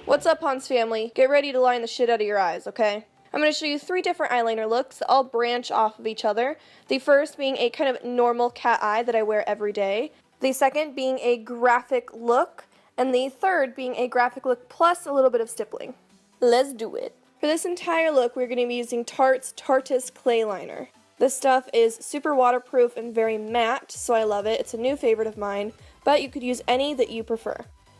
What's up, Hanz family? Get ready to line the shit out of your eyes, okay? I'm going to show you 3 different eyeliner looks that all branch off of each other. The first being a kind of normal cat eye that I wear every day. The second being a graphic look. And the third being a graphic look plus a little bit of stippling. Let's do it. For this entire look, we're going to be using Tarte's Tarteist Clay Liner. This stuff is super waterproof and very matte, so I love it. It's a new favorite of mine, but you could use any that you prefer.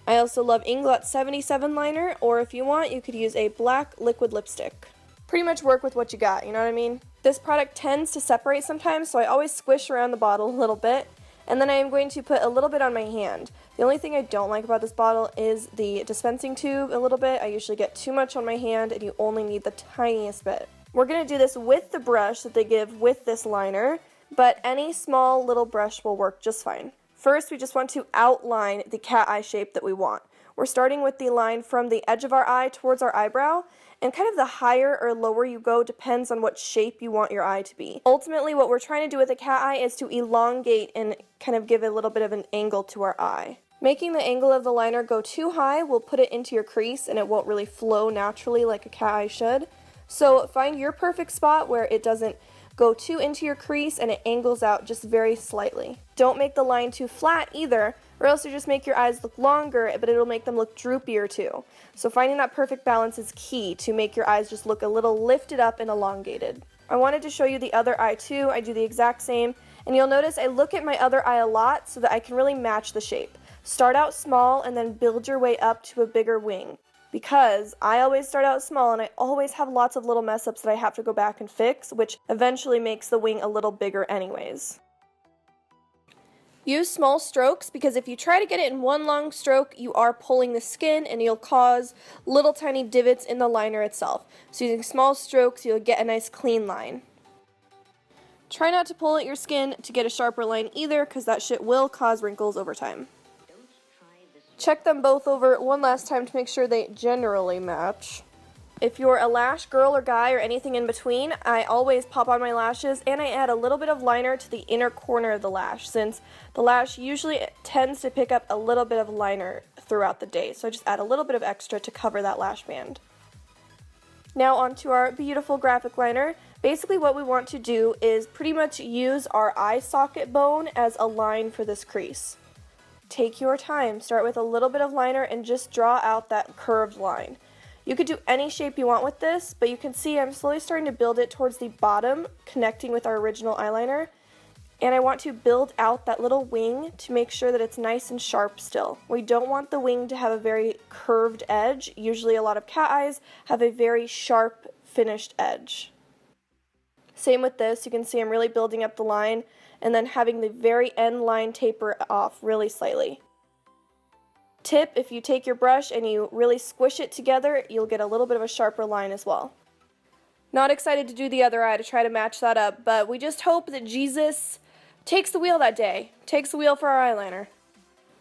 I also love Inglot 77 liner, or if you want, you could use a black liquid lipstick. Pretty much work with what you got, you know what I mean? This product tends to separate sometimes, so I always squish around the bottle a little bit, and then I am going to put a little bit on my hand. The only thing I don't like about this bottle is the dispensing tube a little bit. I usually get too much on my hand, and you only need the tiniest bit. We're going to do this with the brush that they give with this liner, but any small little brush will work just fine. First, we just want to outline the cat eye shape that we want. We're starting with the line from the edge of our eye towards our eyebrow, and kind of the higher or lower you go depends on what shape you want your eye to be. Ultimately, what we're trying to do with a cat eye is to elongate and kind of give a little bit of an angle to our eye. Making the angle of the liner go too high will put it into your crease and it won't really flow naturally like a cat eye should. So find your perfect spot where it doesn't go too into your crease and it angles out just very slightly. Don't make the line too flat either, or else you just make your eyes look longer, but it'll make them look droopier too. So finding that perfect balance is key to make your eyes just look a little lifted up and elongated. I wanted to show you the other eye too. I do the exact same, and you'll notice I look at my other eye a lot so that I can really match the shape. Start out small and then build your way up to a bigger wing. Because I always start out small and I always have lots of little mess ups that I have to go back and fix, which eventually makes the wing a little bigger anyways. Use small strokes because if you try to get it in one long stroke, you are pulling the skin and you'll cause little tiny divots in the liner itself. So using small strokes, you'll get a nice clean line. Try not to pull at your skin to get a sharper line either, because that shit will cause wrinkles over time. Check them both over one last time to make sure they generally match. If you're a lash girl or guy or anything in between, I always pop on my lashes and I add a little bit of liner to the inner corner of the lash, since the lash usually tends to pick up a little bit of liner throughout the day, so I just add a little bit of extra to cover that lash band. Now onto our beautiful graphic liner. Basically what we want to do is pretty much use our eye socket bone as a line for this crease. Take your time, start with a little bit of liner and just draw out that curved line. You could do any shape you want with this, but you can see I'm slowly starting to build it towards the bottom, connecting with our original eyeliner. And I want to build out that little wing to make sure that it's nice and sharp still. We don't want the wing to have a very curved edge. Usually a lot of cat eyes have a very sharp finished edge. Same with this, you can see I'm really building up the line and then having the very end line taper off really slightly. Tip, if you take your brush and you really squish it together, you'll get a little bit of a sharper line as well. Not excited to do the other eye to try to match that up, but we just hope that Jesus takes the wheel that day, takes the wheel for our eyeliner.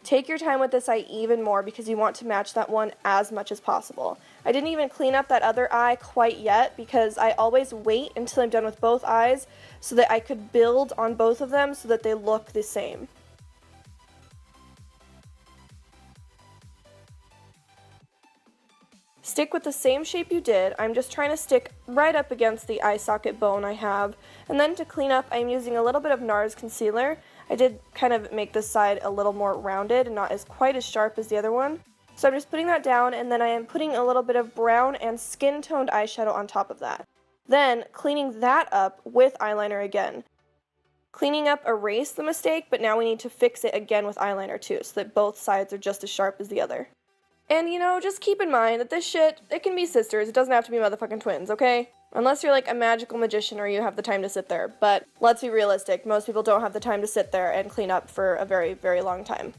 Take your time with this eye even more because you want to match that one as much as possible. I didn't even clean up that other eye quite yet because I always wait until I'm done with both eyes so that I could build on both of them so that they look the same. Stick with the same shape you did. I'm just trying to stick right up against the eye socket bone I have. And then to clean up, I'm using a little bit of NARS concealer. I did kind of make this side a little more rounded and not as quite as sharp as the other one. So I'm just putting that down, and then I am putting a little bit of brown and skin-toned eyeshadow on top of that. Then cleaning that up with eyeliner again. Cleaning up erased the mistake, but now we need to fix it again with eyeliner too, so that both sides are just as sharp as the other. And you know, just keep in mind that this shit, it can be sisters, it doesn't have to be motherfucking twins, okay? Unless you're like a magical magician or you have the time to sit there, but let's be realistic, most people don't have the time to sit there and clean up for a very, very long time.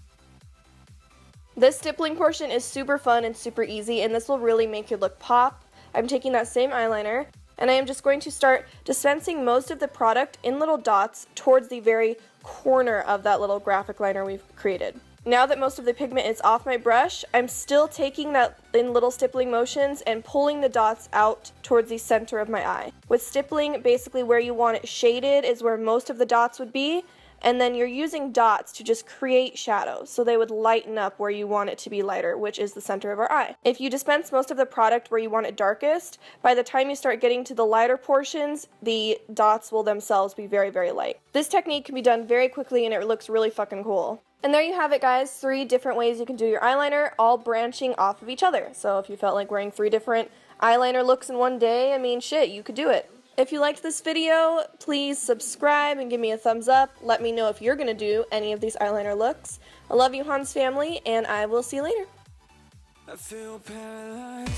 This stippling portion is super fun and super easy, and this will really make your look pop. I'm taking that same eyeliner, and I am just going to start dispensing most of the product in little dots towards the very corner of that little graphic liner we've created. Now that most of the pigment is off my brush, I'm still taking that in little stippling motions and pulling the dots out towards the center of my eye. With stippling, basically where you want it shaded is where most of the dots would be, and then you're using dots to just create shadows, so they would lighten up where you want it to be lighter, which is the center of our eye. If you dispense most of the product where you want it darkest, by the time you start getting to the lighter portions, the dots will themselves be very, very light. This technique can be done very quickly and it looks really fucking cool. And there you have it, guys, 3 different ways you can do your eyeliner, all branching off of each other. So if you felt like wearing 3 different eyeliner looks in one day, I mean, shit, you could do it. If you liked this video, please subscribe and give me a thumbs up. Let me know if you're going to do any of these eyeliner looks. I love you, Hanz family, and I will see you later. I feel paralyzed.